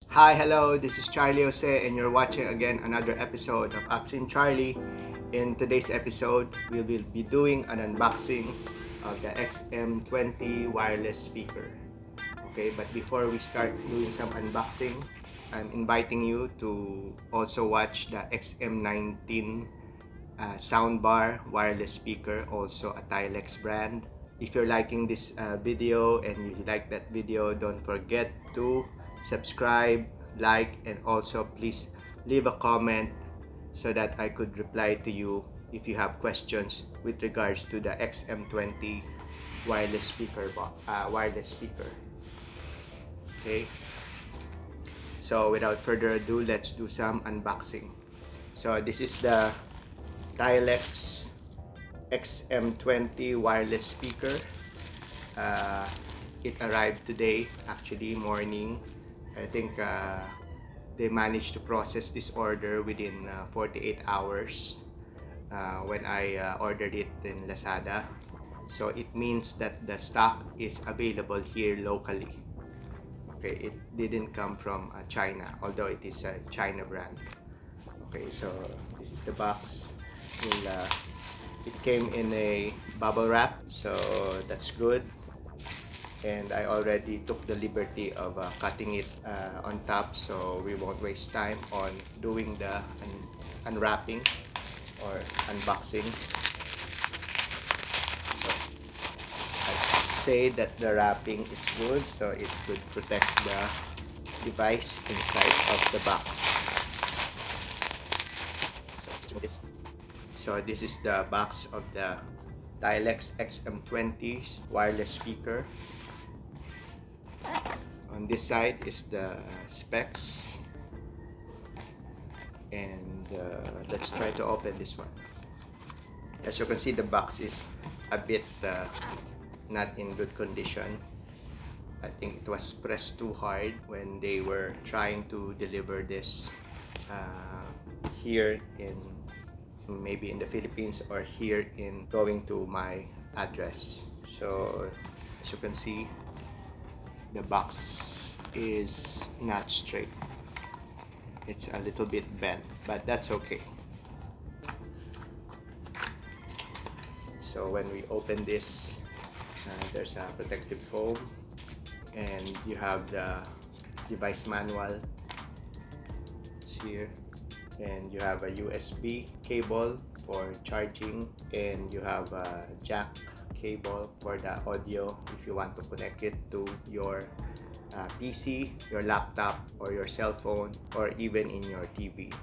Hi, hello, this is Charlie Jose, and you're watching again another episode of UpStreamCharlie. In today's episode, we will be doing an unboxing of the XM20 wireless speaker. Okay, but before we start doing some unboxing, I'm inviting you to also watch the XM19 soundbar wireless speaker, also a Tylex brand. If you're liking this video and you like that video, don't forget to subscribe, like, and also please leave a comment so that I could reply to you if you have questions with regards to the XM20 wireless speaker. Okay, so without further ado, let's do some unboxing. So this is the Tylex XM20 wireless speaker. Uh, it arrived today, actually morning. I think they managed to process this order within 48 hours when I ordered it in Lazada. So it means that the stock is available here locally. Okay, it didn't come from China, although it is a China brand. Okay, so this is the box. It came in a bubble wrap, so that's good. And I already took the liberty of cutting it on top, so we won't waste time on doing the unwrapping or unboxing. So I say that the wrapping is good, so it could protect the device inside of the box. So this is the box of the Tylex XM20 wireless speaker. On this side is the specs, and let's try to open this one. As you can see, the box is a bit not in good condition. I think it was pressed too hard when they were trying to deliver this here in maybe in the Philippines or here in going to my address. So as you can see, the box is not straight. It's a little bit bent, but that's okay. So when we open this, there's a protective foam, and you have the device manual. It's here, and you have a USB cable for charging, and you have a jack cable for the audio if you want to connect it to your PC, your laptop, or your cell phone, or even in your TV.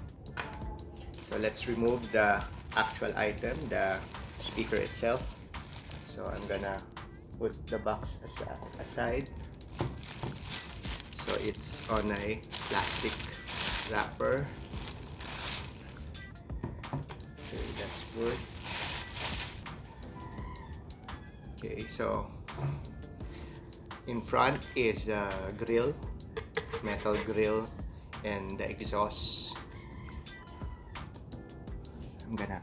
So let's remove the actual item, the speaker itself. So I'm gonna put the box aside. So it's on a plastic wrapper. Okay, that's good. Okay, so in front is a grill, metal grill, and the exhaust. I'm gonna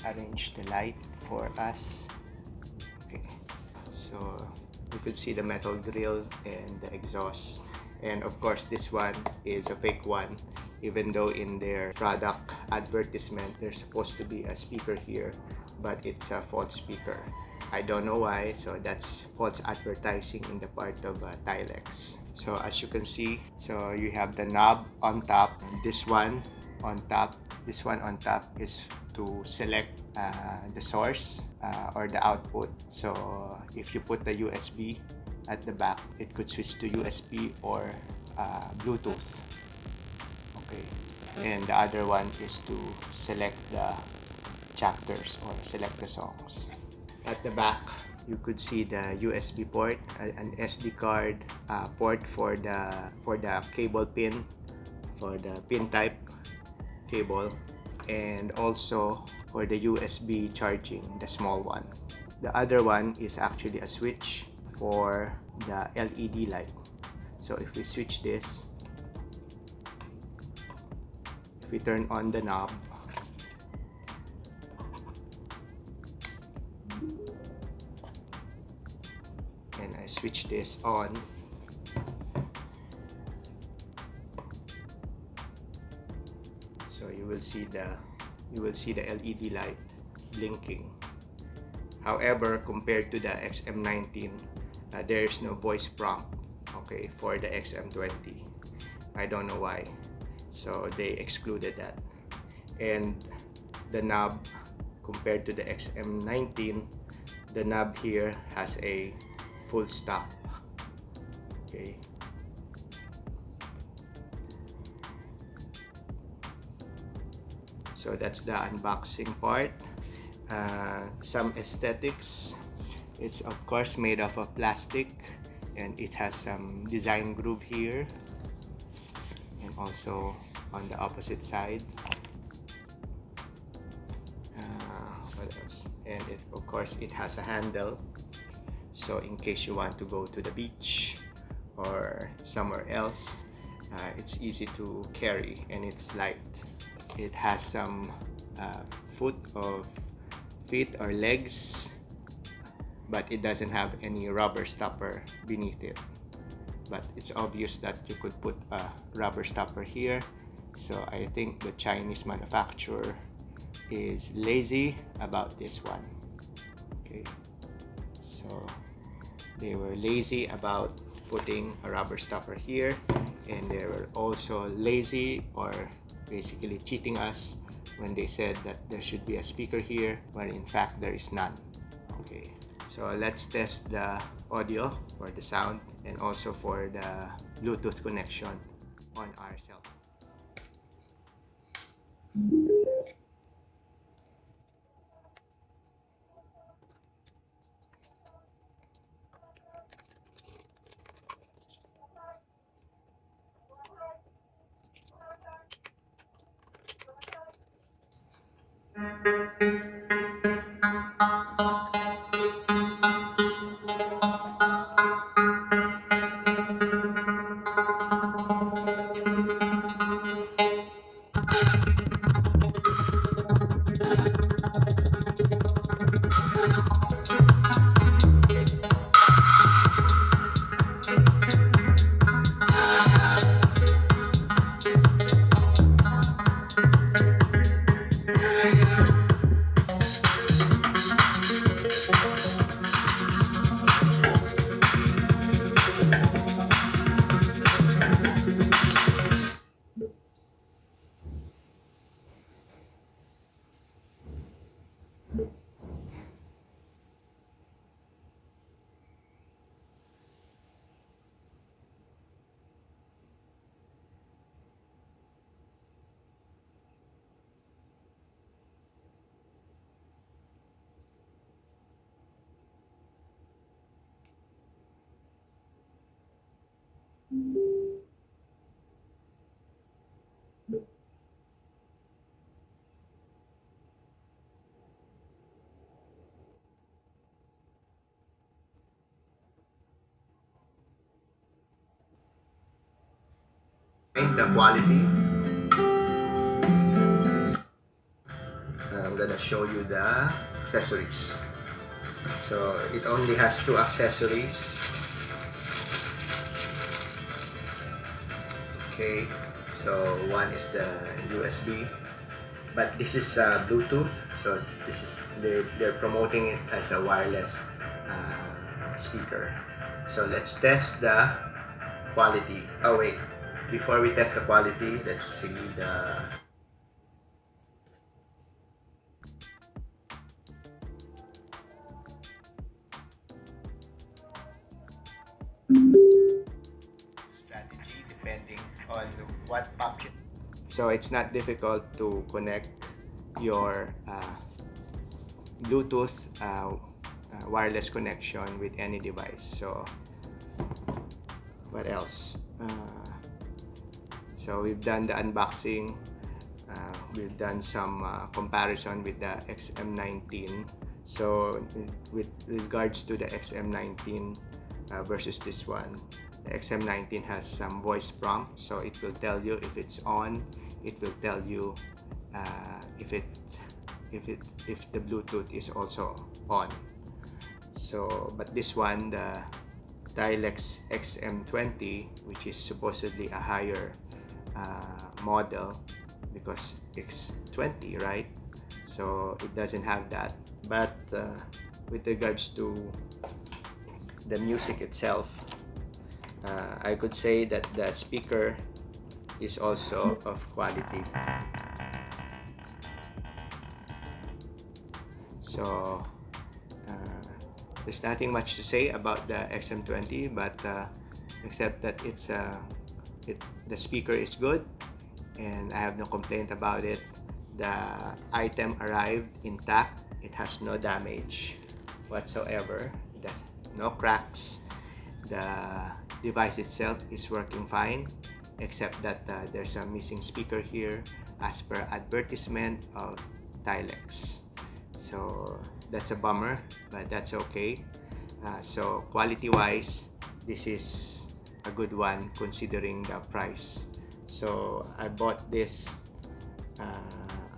arrange the light for us. Okay, so you could see the metal grill and the exhaust, and of course this one is a fake one, even though in their product advertisement there's supposed to be a speaker here, but it's a false speaker. I don't know why, so that's false advertising in the part of Tylex. So as you can see, so you have the knob on top, this one on top. This one on top is to select the source or the output. So if you put the USB at the back, it could switch to USB or Bluetooth. Okay, and the other one is to select the chapters or select the songs. At the back, you could see the USB port, an SD card port for the cable pin, for the pin type cable, and also for the USB charging, the small one. The other one is actually a switch for the LED light. So if we switch this, if we turn on the knob, and I switch this on, So you will see the LED light blinking. However, compared to the XM19, there is no voice prompt, okay, for the XM20. I don't know why. So they excluded that. And the knob, compared to the XM19, the knob here has a full stop. Okay. So that's the unboxing part. Some aesthetics. It's of course made of a plastic, and it has some design groove here, and also on the opposite side. What else? And of course it has a handle, so in case you want to go to the beach or somewhere else, it's easy to carry, and it's light. It has some feet or legs, but it doesn't have any rubber stopper beneath it. But it's obvious that you could put a rubber stopper here. So I think the Chinese manufacturer is lazy about this one. Okay, so they were lazy about putting a rubber stopper here, and they were also lazy, or basically cheating us, when they said that there should be a speaker here, when in fact there is none. Okay, so let's test the audio for the sound, and also for the Bluetooth connection on our cell phone. The quality, I'm gonna show you the accessories. So it only has two accessories. Okay, so one is the USB, but this is Bluetooth, so this is they're promoting it as a wireless speaker. So let's test the quality. Oh wait, before we test the quality, let's see the strategy depending on what option. So it's not difficult to connect your Bluetooth wireless connection with any device. So what else? So we've done the unboxing. We've done some comparison with the XM19. So with regards to the XM19 versus this one, the XM19 has some voice prompt, so it will tell you if it's on. It will tell you if the Bluetooth is also on. So, but this one, the Tylex XM20, which is supposedly a higher model, because it's 20, right? So it doesn't have that. But with regards to the music itself, I could say that the speaker is also of quality. So there's nothing much to say about the XM20, but except that the speaker is good and I have no complaint about it. The item arrived intact. It has no damage whatsoever. There's no cracks. The device itself is working fine, except that there's a missing speaker here as per advertisement of Tylex. So that's a bummer, but that's okay. So quality wise, this is a good one considering the price. So I bought this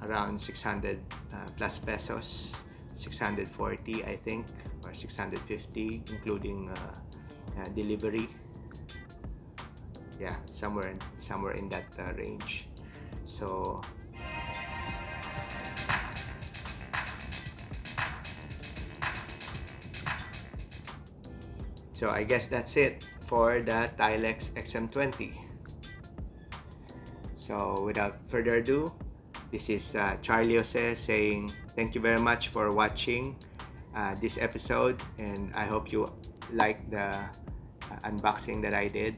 around 600 plus pesos, 640 I think, or 650 including delivery. Yeah, somewhere in that range. So I guess that's it for the Tylex XM20. So without further ado, this is Charlie Jose saying thank you very much for watching this episode, and I hope you like the unboxing that I did.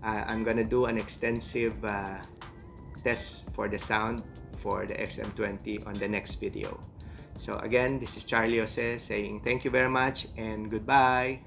I'm gonna do an extensive test for the sound for the XM20 on the next video. So again, this is Charlie Jose saying thank you very much and goodbye.